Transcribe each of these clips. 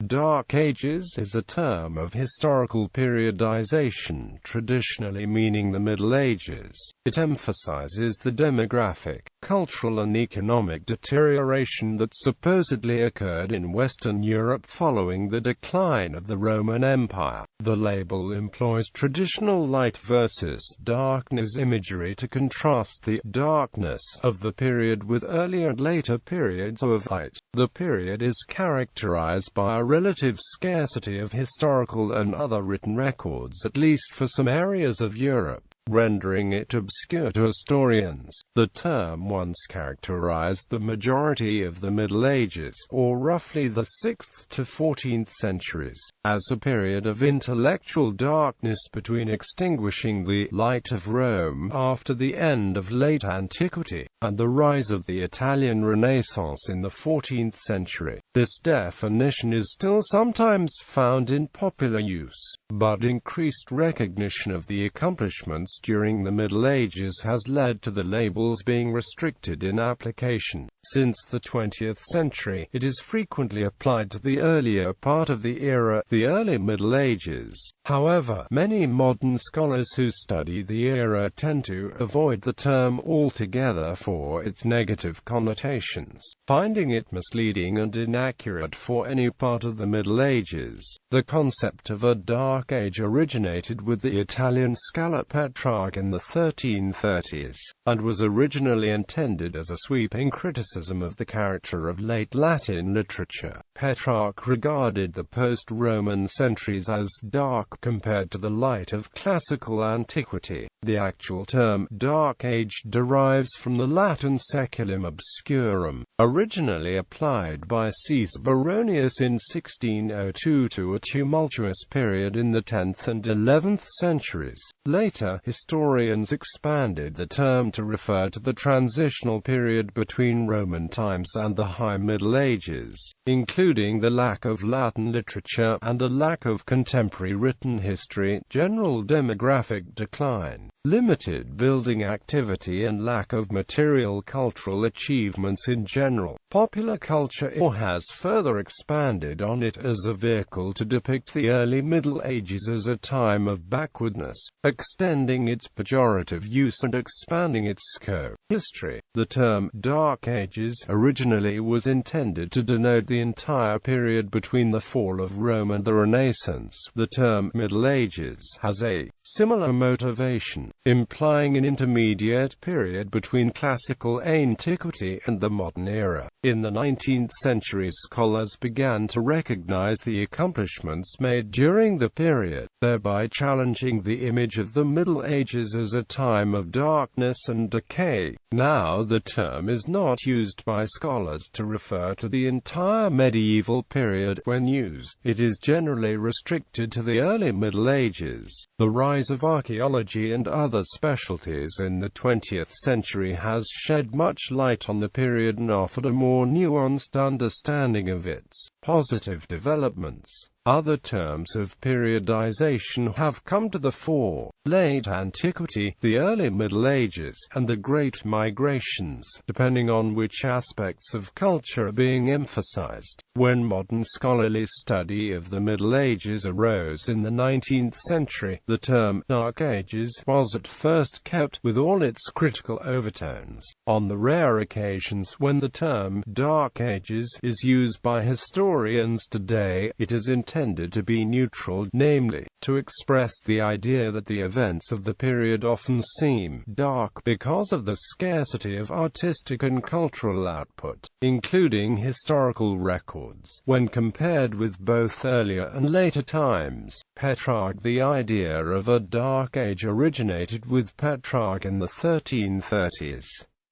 Dark Ages is a term of historical periodization, traditionally meaning the Middle Ages. It emphasizes the demographic, cultural and economic deterioration that supposedly occurred in Western Europe following the decline of the Roman Empire. The label employs traditional light versus darkness imagery to contrast the darkness of the period with earlier and later periods of light. The period is characterized by a relative scarcity of historical and other written records, at least for some areas of Europe, rendering it obscure to historians. The term once characterized the majority of the Middle Ages, or roughly the 6th to 14th centuries, as a period of intellectual darkness between extinguishing the light of Rome after the end of late antiquity, and the rise of the Italian Renaissance in the 14th century. This definition is still sometimes found in popular use, but increased recognition of the accomplishments during the Middle Ages has led to the labels being restricted in application. Since the 20th century, it is frequently applied to the earlier part of the era, the early Middle Ages. However, many modern scholars who study the era tend to avoid the term altogether for its negative connotations, finding it misleading and inaccurate for any part of the Middle Ages. The concept of a Dark Age originated with the Italian scholar Petrarch in the 1330s, and was originally intended as a sweeping criticism of the character of late Latin literature. Petrarch regarded the post-Roman centuries as dark compared to the light of classical antiquity. The actual term Dark Age derives from the Latin saeculum obscurum, originally applied by Caesar Baronius in 1602 to a tumultuous period in the 10th and 11th centuries. Later, historians expanded the term to refer to the transitional period between Roman times and the High Middle Ages, including the lack of Latin literature and a lack of contemporary written history, general demographic decline, limited building activity and lack of material cultural achievements in general. Popular culture has further expanded on it as a vehicle to depict the early Middle Ages as a time of backwardness, extending its pejorative use and expanding its scope. History. The term Dark Ages originally was intended to denote the entire period between the fall of Rome and the Renaissance. The term Middle Ages has a similar motivation, implying an intermediate period between classical antiquity and the modern era. In the 19th century, scholars began to recognize the accomplishments made during the period, thereby challenging the image of the Middle Ages as a time of darkness and decay. Now the term is not used by scholars to refer to the entire medieval period. When used, it is generally restricted to the early Middle Ages. The rise of archaeology and other specialties in the 20th century has shed much light on the period and offered a more nuanced understanding of its positive developments. Other terms of periodization have come to the fore: late antiquity, the early Middle Ages, and the Great Migrations, depending on which aspects of culture are being emphasized. When modern scholarly study of the Middle Ages arose in the 19th century, the term Dark Ages was at first kept, with all its critical overtones. On the rare occasions when the term Dark Ages is used by historians today, it is intended to be neutral, namely, to express the idea that the events of the period often seem dark because of the scarcity of artistic and cultural output, including historical records, when compared with both earlier and later times. Petrarch. The idea of a Dark Age originated with Petrarch in the 1330s.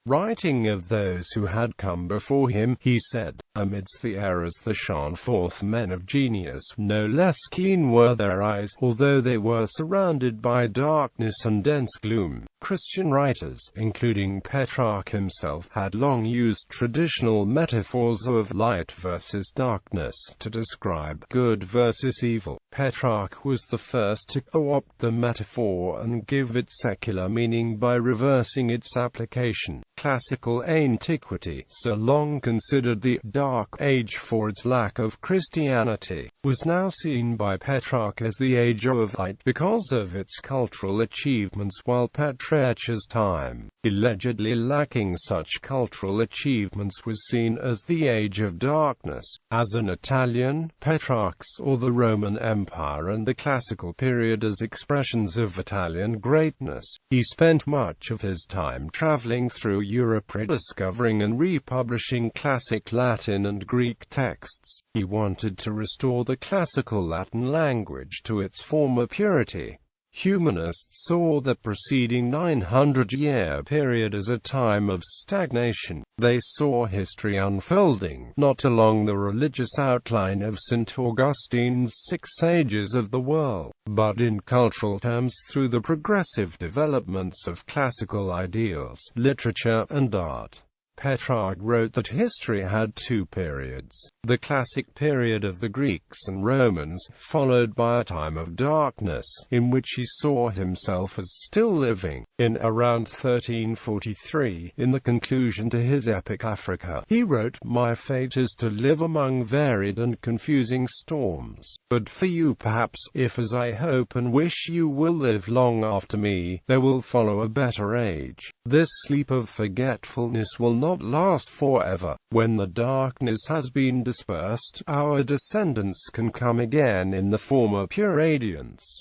Writing of those who had come before him, he said, "Amidst the errors that shone forth men of genius, no less keen were their eyes, although they were surrounded by darkness and dense gloom. Christian writers, including Petrarch himself, had long used traditional metaphors of light versus darkness to describe good versus evil. Petrarch was the first to co-opt the metaphor and give it secular meaning by reversing its application. Classical antiquity, so long considered the Dark Age for its lack of Christianity, was now seen by Petrarch as the Age of Light because of its cultural achievements, while Petrarch's time, allegedly lacking such cultural achievements, was seen as the Age of Darkness. As an Italian, Petrarch saw the Roman Empire and the Classical period as expressions of Italian greatness. He spent much of his time traveling through Europe, rediscovering and republishing classic Latin and Greek texts. He wanted to restore the classical Latin language to its former purity. Humanists saw the preceding 900-year period as a time of stagnation. They saw history unfolding, not along the religious outline of St. Augustine's 6 Ages of the World, but in cultural terms through the progressive developments of classical ideals, literature, and art. Petrarch wrote that history had 2 periods: the classic period of the Greeks and Romans, followed by a time of darkness, in which he saw himself as still living. In around 1343, in the conclusion to his epic Africa, he wrote, "My fate is to live among varied and confusing storms. But for you perhaps, if as I hope and wish you will live long after me, there will follow a better age. This sleep of forgetfulness will not last forever. When the darkness has been dispersed, our descendants can come again in the former pure radiance."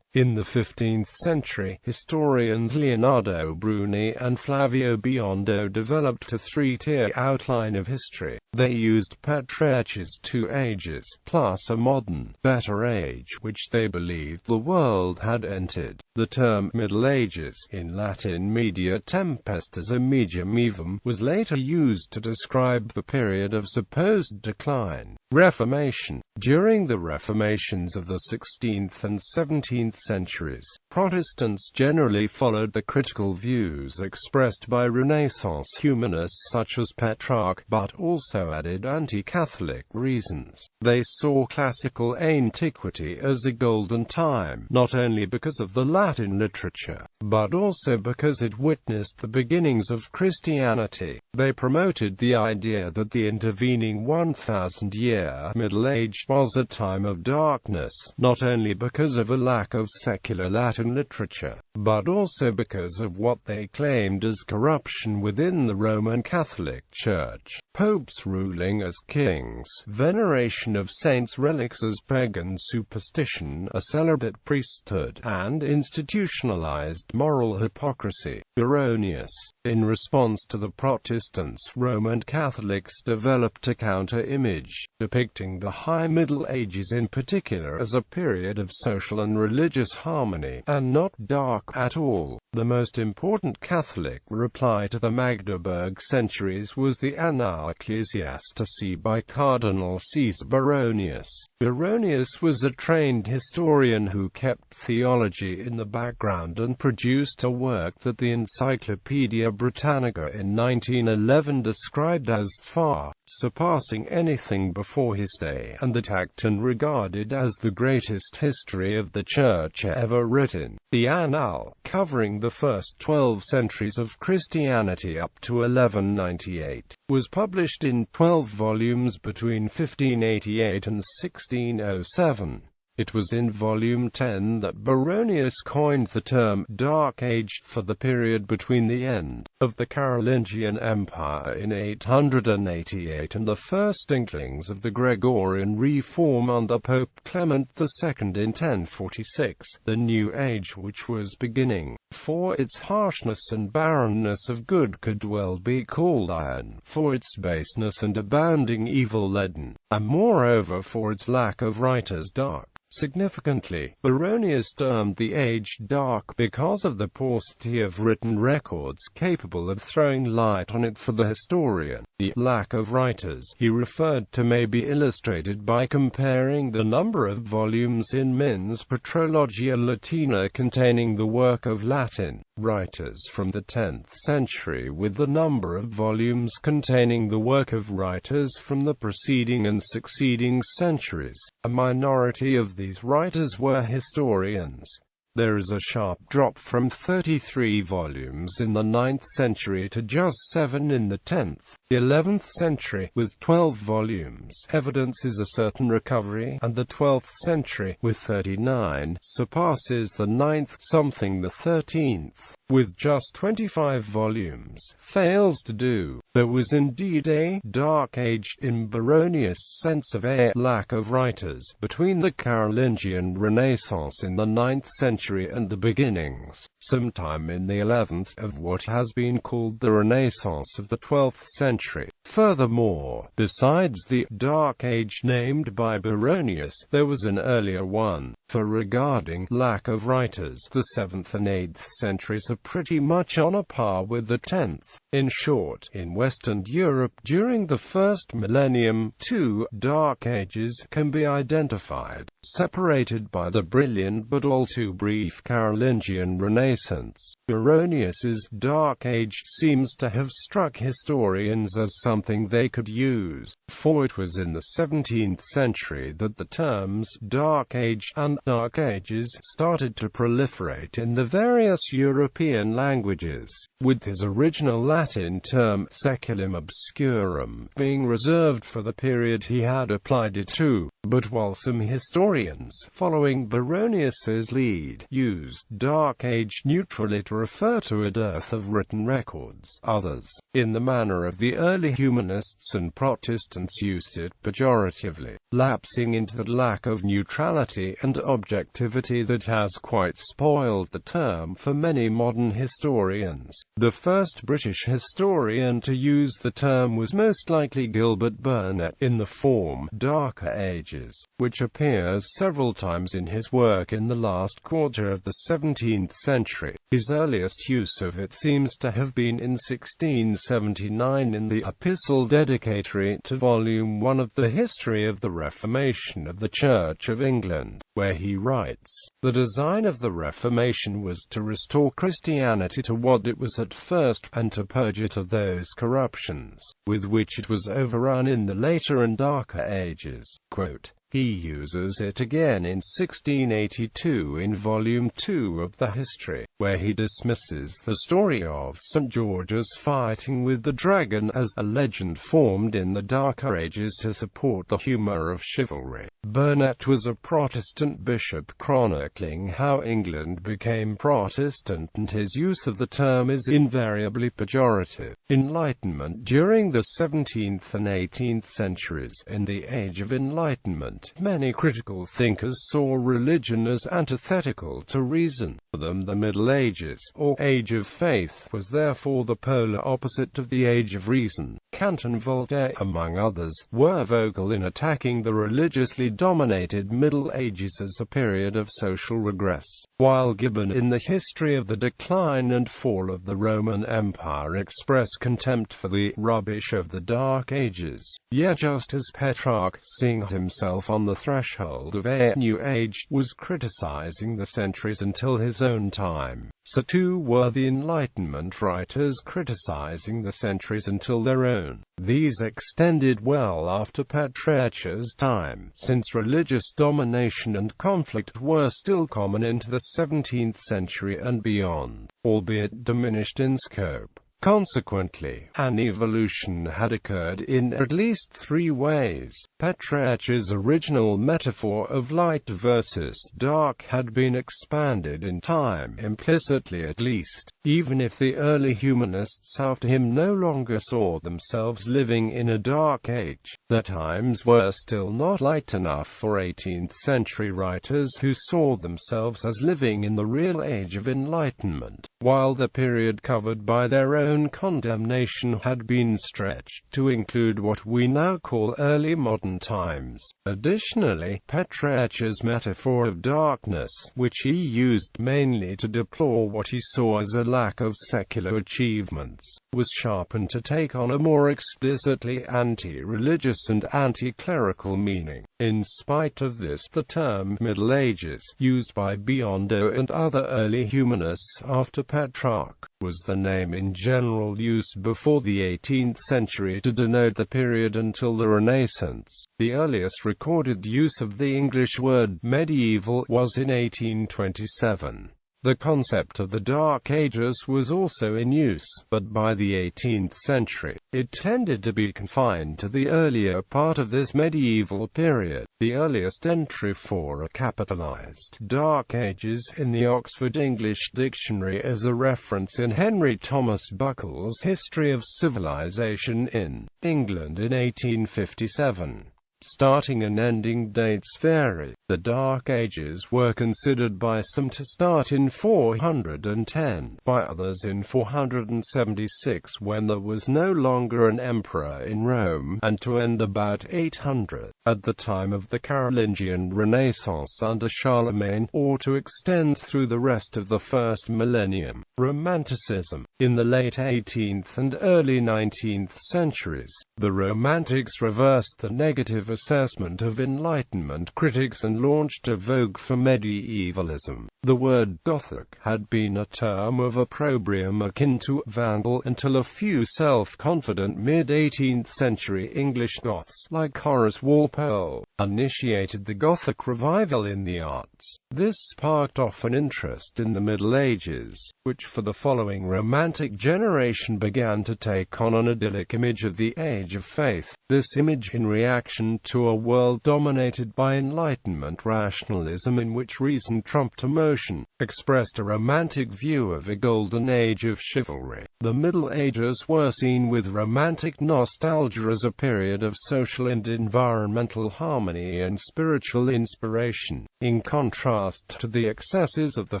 In the 15th century, historians Leonardo Bruni and Flavio Biondo developed a 3-tier outline of history. They used Petrarch's 2 ages, plus a modern, better age which they believed the world had entered. The term Middle Ages, in Latin media tempestas a medium evum, was later used to describe the period of supposed decline. Reformation. During the Reformations of the 16th and 17th centuries, Protestants generally followed the critical views expressed by Renaissance humanists such as Petrarch, but also added anti-Catholic reasons. They saw classical antiquity as a golden time, not only because of the Latin literature, but also because it witnessed the beginnings of Christianity. They promoted the idea that the intervening 1,000-year Middle Age was a time of darkness, not only because of a lack of secular Latin literature, but also because of what they claimed as corruption within the Roman Catholic Church. Popes ruling as kings, veneration of saints' relics as pagan superstition, a celibate priesthood, and institutionalized moral hypocrisy. Erroneous. In response to the Protestants, Roman Catholics developed a counter-image, depicting the High Middle Ages in particular as a period of social and religious harmony, and not dark at all. The most important Catholic reply to the Magdeburg centuries was the Annales Ecclesiastici by Cardinal Caesar Baronius. Baronius was a trained historian who kept theology in the background and produced a work that the Encyclopaedia Britannica in 1911 described as far surpassing anything before his day, and that Acton regarded as the greatest history of the Church ever written. The Annales, covering the first 12 centuries of Christianity up to 1198, was published in 12 volumes between 1588 and 1607. It was in Volume 10 that Baronius coined the term Dark Age for the period between the end of the Carolingian Empire in 888 and the first inklings of the Gregorian reform under Pope Clement II in 1046, the New Age which was beginning. For its harshness and barrenness of good could well be called iron, for its baseness and abounding evil leaden, and moreover for its lack of writers dark. Significantly, Baronius termed the age dark because of the paucity of written records capable of throwing light on it for the historian. The lack of writers he referred to may be illustrated by comparing the number of volumes in Min's Patrologia Latina containing the work of Latin, writers from the 10th century, with the number of volumes containing the work of writers from the preceding and succeeding centuries. A minority of these writers were historians. There is a sharp drop from 33 volumes in the 9th century to just 7 in the 10th. The 11th century, with 12 volumes, evidences a certain recovery, and the 12th century, with 39, surpasses the 9th, something the 13th, with just 25 volumes, fails to do. There was indeed a dark age, in Baronius' sense of a lack of writers, between the Carolingian Renaissance in the 9th century and the beginnings, sometime in the 11th, of what has been called the Renaissance of the 12th century. Furthermore, besides the Dark Age named by Baronius, there was an earlier one. For regarding lack of writers, the 7th and 8th centuries are pretty much on a par with the 10th. In short, in Western Europe during the first millennium, two Dark Ages can be identified, separated by the brilliant but all too brief Carolingian Renaissance. Baronius's Dark Age seems to have struck historians as something they could use, for it was in the 17th century that the terms Dark Age and Dark Ages started to proliferate in the various European languages, with his original Latin term Saeculum Obscurum being reserved for the period he had applied it to. But while some historians, following Baronius's lead, used Dark Age neutrally to refer to a dearth of written records, others, in the manner of the early humanists and Protestants, used it pejoratively, lapsing into the lack of neutrality and objectivity that has quite spoiled the term for many modern historians. The first British historian to use the term was most likely Gilbert Burner, in the form Darker Ages, which appears several times in his work in the last quarter of the 17th century. His earliest use of it seems to have been in 1679 in the epistle dedicatory to Volume 1 of the History of the Reformation of the Church of England, where he writes, "The design of the Reformation was to restore Christianity to what it was at first, and to purge it of those corruptions with which it was overrun in the later and darker ages." Quote, he uses it again in 1682 in Volume 2 of the History, where he dismisses the story of St. George's fighting with the dragon as a legend formed in the darker ages to support the humor of chivalry. Burnet was a Protestant bishop chronicling how England became Protestant, and his use of the term is invariably pejorative. Enlightenment. During the 17th and 18th centuries, in the Age of Enlightenment, many critical thinkers saw religion as antithetical to reason. For them, the Middle Ages, or Age of Faith, was therefore the polar opposite of the Age of Reason. Kant and Voltaire, among others, were vocal in attacking the religiously dominated Middle Ages as a period of social regress, while Gibbon, in the History of the Decline and Fall of the Roman Empire, expressed contempt for the rubbish of the Dark Ages. Yet just as Petrarch, seeing himself on the threshold of a new age, was criticizing the centuries until his own time, so too were the Enlightenment writers criticizing the centuries until their own. These extended well after Petrarch's time, since religious domination and conflict were still common into the 17th century and beyond, albeit diminished in scope. Consequently, an evolution had occurred in at least three ways. Petrarch's original metaphor of light versus dark had been expanded in time, implicitly at least, even if the early humanists after him no longer saw themselves living in a dark age. The times were still not light enough for 18th century writers who saw themselves as living in the real age of enlightenment, while the period covered by their own own condemnation had been stretched to include what we now call early modern times. Additionally, Petrarch's metaphor of darkness, which he used mainly to deplore what he saw as a lack of secular achievements, was sharpened to take on a more explicitly anti-religious and anti-clerical meaning. In spite of this, the term Middle Ages, used by Biondo and other early humanists after Petrarch, was the name in general use before the 18th century to denote the period until the Renaissance. The earliest recorded use of the English word medieval was in 1827. The concept of the Dark Ages was also in use, but by the 18th century, it tended to be confined to the earlier part of this medieval period. The earliest entry for a capitalized Dark Ages in the Oxford English Dictionary is a reference in Henry Thomas Buckle's History of Civilization in England in 1857. Starting and ending dates vary. The Dark Ages were considered by some to start in 410, by others in 476 when there was no longer an emperor in Rome, and to end about 800, at the time of the Carolingian Renaissance under Charlemagne, or to extend through the rest of the first millennium. Romanticism. In the late 18th and early 19th centuries, the Romantics reversed the negative assessment of Enlightenment critics and launched a vogue for medievalism. The word Gothic had been a term of opprobrium akin to Vandal until a few self-confident mid-18th century English Goths, like Horace Walpole, initiated the Gothic revival in the arts. This sparked off an interest in the Middle Ages, which for the following Romantic generation began to take on an idyllic image of the Age of Faith. This image, in reaction to a world dominated by Enlightenment rationalism in which reason trumped emotion, expressed a romantic view of a golden age of chivalry. The Middle Ages were seen with romantic nostalgia as a period of social and environmental harmony and spiritual inspiration, in contrast to the excesses of the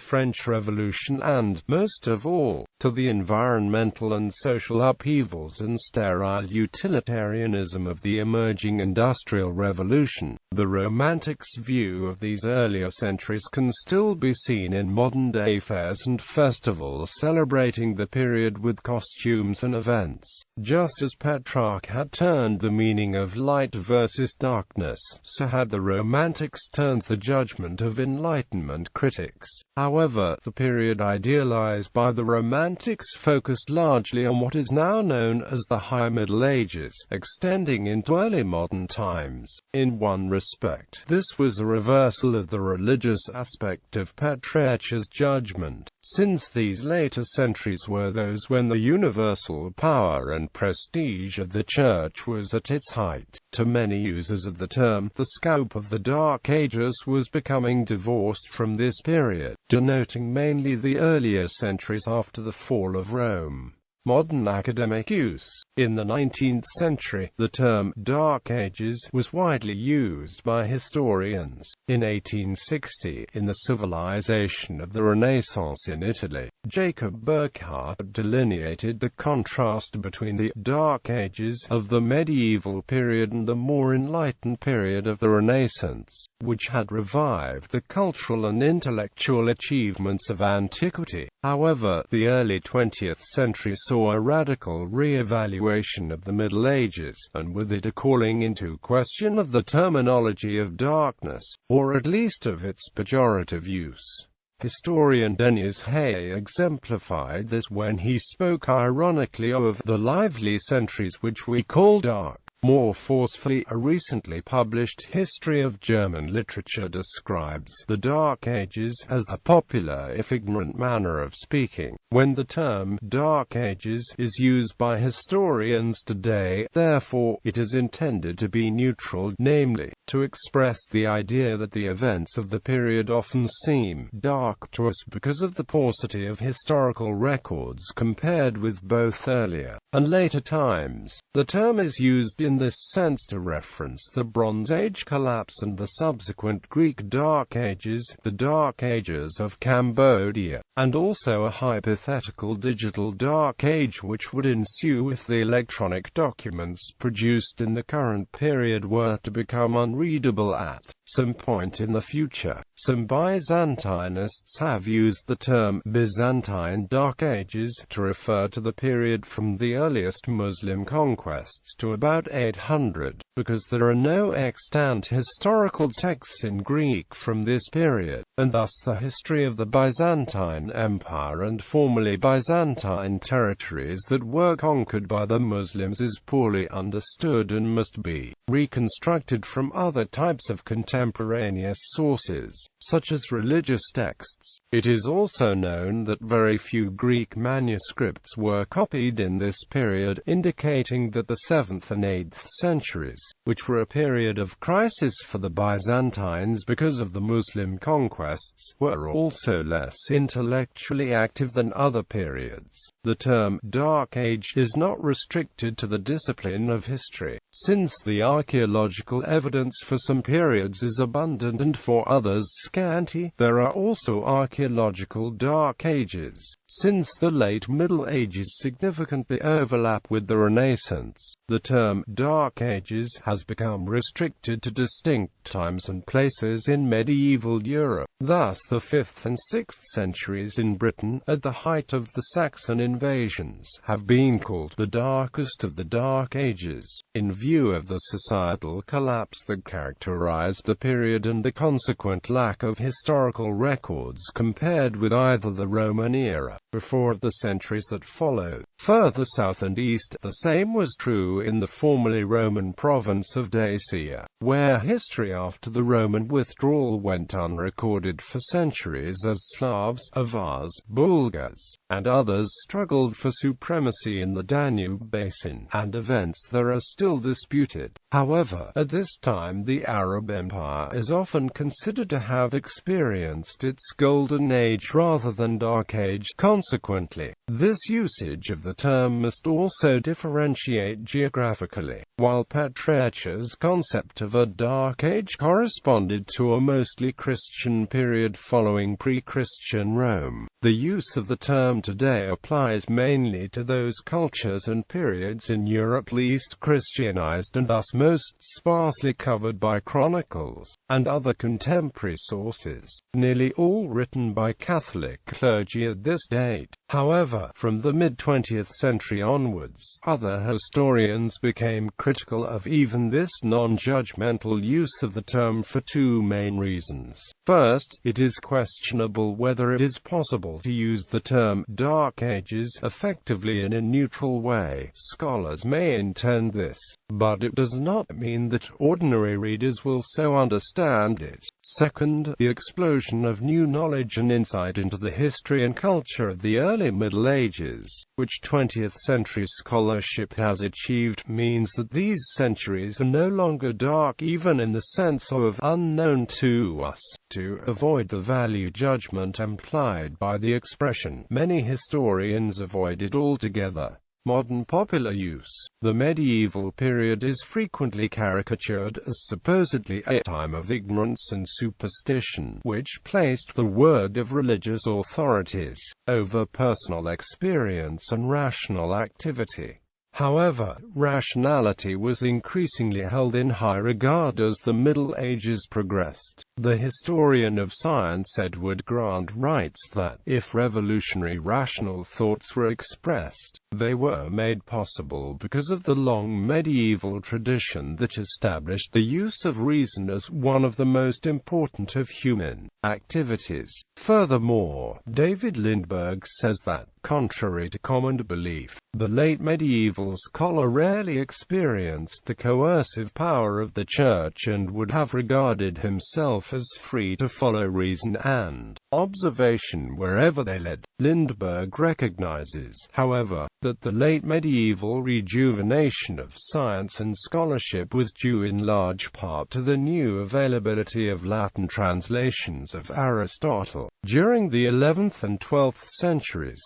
French Revolution and, most of all, to the environmental and social upheavals and sterile utilitarianism of the emerging Industrial Revolution. The Romantics' view of these earlier centuries can still be seen in modern-day fairs and festivals celebrating the period with costumes and events. Just as Petrarch had turned the meaning of light versus darkness, so had the Romantics turned the judgment of Enlightenment critics. However, the period idealized by the Romantics focused largely on what is now known as the High Middle Ages, extending into early modern times. In one respect, this was a reversal of the religious aspect of Petrarch's judgment, since these later centuries were those when the universal power and prestige of the Church was at its height. To many users of the term, the scope of the Dark Ages was becoming divorced from this period, denoting mainly the earlier centuries after the fall of Rome. Modern academic use. In the 19th century, the term Dark Ages was widely used by historians. In 1860, in the civilization of the Renaissance in Italy, Jacob Burckhardt delineated the contrast between the Dark Ages of the medieval period and the more enlightened period of the Renaissance, which had revived the cultural and intellectual achievements of antiquity. However, the early 20th century saw a radical re-evaluation of the Middle Ages, and with it a calling into question of the terminology of darkness, or at least of its pejorative use. Historian Denis Hay exemplified this when he spoke ironically of the lively centuries which we call dark. More forcefully, a recently published history of German literature describes the Dark Ages as a popular if ignorant manner of speaking. When the term Dark Ages is used by historians today, therefore, it is intended to be neutral, namely, to express the idea that the events of the period often seem dark to us because of the paucity of historical records compared with both earlier and later times. The term is used in this sense to reference the Bronze Age collapse and the subsequent Greek Dark Ages, the Dark Ages of Cambodia, and also a hypothetical digital Dark Age which would ensue if the electronic documents produced in the current period were to become unreadable at some point in the future. Some Byzantinists have used the term Byzantine Dark Ages to refer to the period from the earliest Muslim conquests to about 800, because there are no extant historical texts in Greek from this period, and thus the history of the Byzantine Empire and formerly Byzantine territories that were conquered by the Muslims is poorly understood and must be reconstructed from other types of contemporaneous sources, such as religious texts. It is also known that very few Greek manuscripts were copied in this period, indicating that the 7th and 8th centuries, which were a period of crisis for the Byzantines because of the Muslim conquests, were also less intellectually active than other periods. The term Dark Age is not restricted to the discipline of history, since the archaeological evidence for some periods is abundant and for others scanty. There are also archaeological Dark Ages, since the late Middle Ages significantly overlap with the Renaissance. The term Dark Ages has become restricted to distinct times and places in medieval Europe. Thus the 5th and 6th centuries in Britain, at the height of the Saxon invasions, have been called the darkest of the Dark Ages, in view of the societal collapse that characterized the period and the consequent lack of historical records compared with either the Roman era, before or the centuries that followed. Further south and east, the same was true in the formerly Roman province of Dacia, where history after the Roman withdrawal went unrecorded for centuries as Slavs, Avars, Bulgars, and others struggled for supremacy in the Danube basin, and events there are still disputed. However, at this time the Arab Empire is often considered to have experienced its golden age rather than dark age. Consequently, this usage of the term must also differentiate geographically. While Petrarch's concept of a dark age corresponded to a mostly Christian period following pre-Christian Rome, the use of the term today applies mainly to those cultures and periods in Europe least Christianized and thus most sparsely covered by chronicles and other contemporary sources, nearly all written by Catholic clergy at this date. However, from the mid-20th century onwards, other historians became critical of even this non-judgmental use of the term for two main reasons. First, it is questionable whether it is possible to use the term Dark Ages effectively in a neutral way. Scholars may intend this, but it does not mean that ordinary readers will so understand it. Second, the explosion of new knowledge and insight into the history and culture of the early Middle Ages, which 20th century scholarship has achieved, means that these centuries are no longer dark even in the sense of unknown to us. To avoid the value judgment implied by the expression, many historians avoid it altogether. Modern popular use. The medieval period is frequently caricatured as supposedly a time of ignorance and superstition, which placed the word of religious authorities over personal experience and rational activity. However, rationality was increasingly held in high regard as the Middle Ages progressed. The historian of science Edward Grant writes that, if revolutionary rational thoughts were expressed, they were made possible because of the long medieval tradition that established the use of reason as one of the most important of human activities. Furthermore, David Lindbergh says that, contrary to common belief, the late medieval scholar rarely experienced the coercive power of the Church and would have regarded himself as free to follow reason and observation wherever they led. Lindbergh recognizes, however, that the late medieval rejuvenation of science and scholarship was due in large part to the new availability of Latin translations of Aristotle. During the 11th and 12th centuries,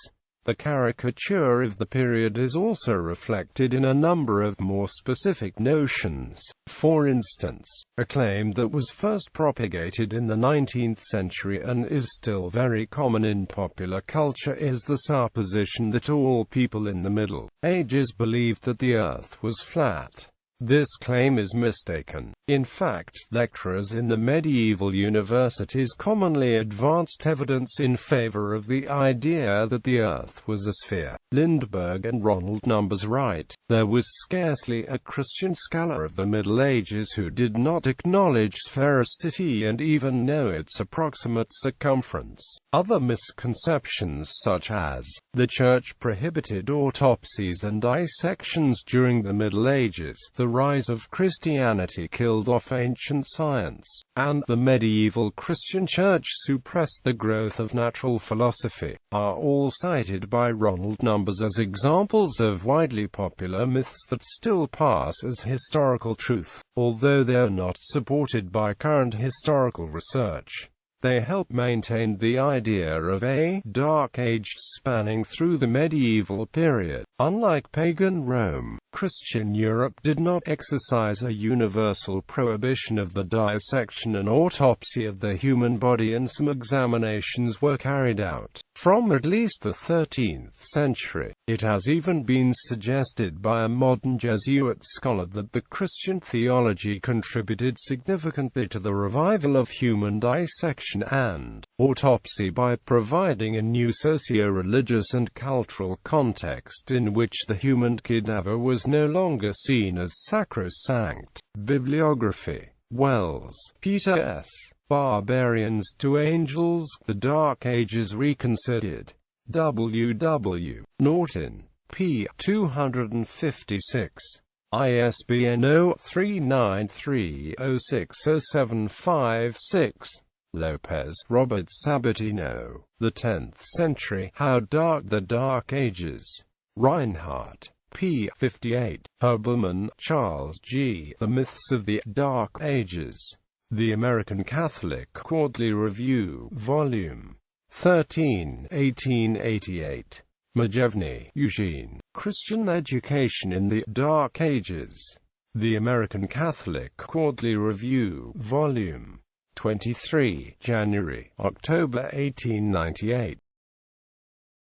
The caricature of the period is also reflected in a number of more specific notions. For instance, a claim that was first propagated in the 19th century and is still very common in popular culture is the supposition that all people in the Middle Ages believed that the Earth was flat. This claim is mistaken. In fact, lecturers in the medieval universities commonly advanced evidence in favor of the idea that the Earth was a sphere. Lindbergh and Ronald Numbers write, "There was scarcely a Christian scholar of the Middle Ages who did not acknowledge sphericity and even know its approximate circumference." Other misconceptions such as, the Church prohibited autopsies and dissections during the Middle Ages, the rise of Christianity killed off ancient science, and the medieval Christian Church suppressed the growth of natural philosophy, are all cited by Ronald Numbers as examples of widely popular myths that still pass as historical truth, although they are not supported by current historical research. They help maintain the idea of a dark age spanning through the medieval period. Unlike pagan Rome, Christian Europe did not exercise a universal prohibition of the dissection and autopsy of the human body, and some examinations were carried out. From at least the 13th century, it has even been suggested by a modern Jesuit scholar that the Christian theology contributed significantly to the revival of human dissection and autopsy by providing a new socio-religious and cultural context in which the human cadaver was no longer seen as sacrosanct. Bibliography. Wells, Peter S. Barbarians to Angels, The Dark Ages Reconsidered. W. W. Norton, p. 256. ISBN 0393060756. Lopez, Robert Sabatino. The 10th Century, How Dark the Dark Ages. Reinhardt, p. 58. Huberman, Charles G. The Myths of the Dark Ages. The American Catholic Quarterly Review, Volume 13, 1888. Majevny, Eugene. Christian Education in the Dark Ages. The American Catholic Quarterly Review, Volume 23, January, October 1898.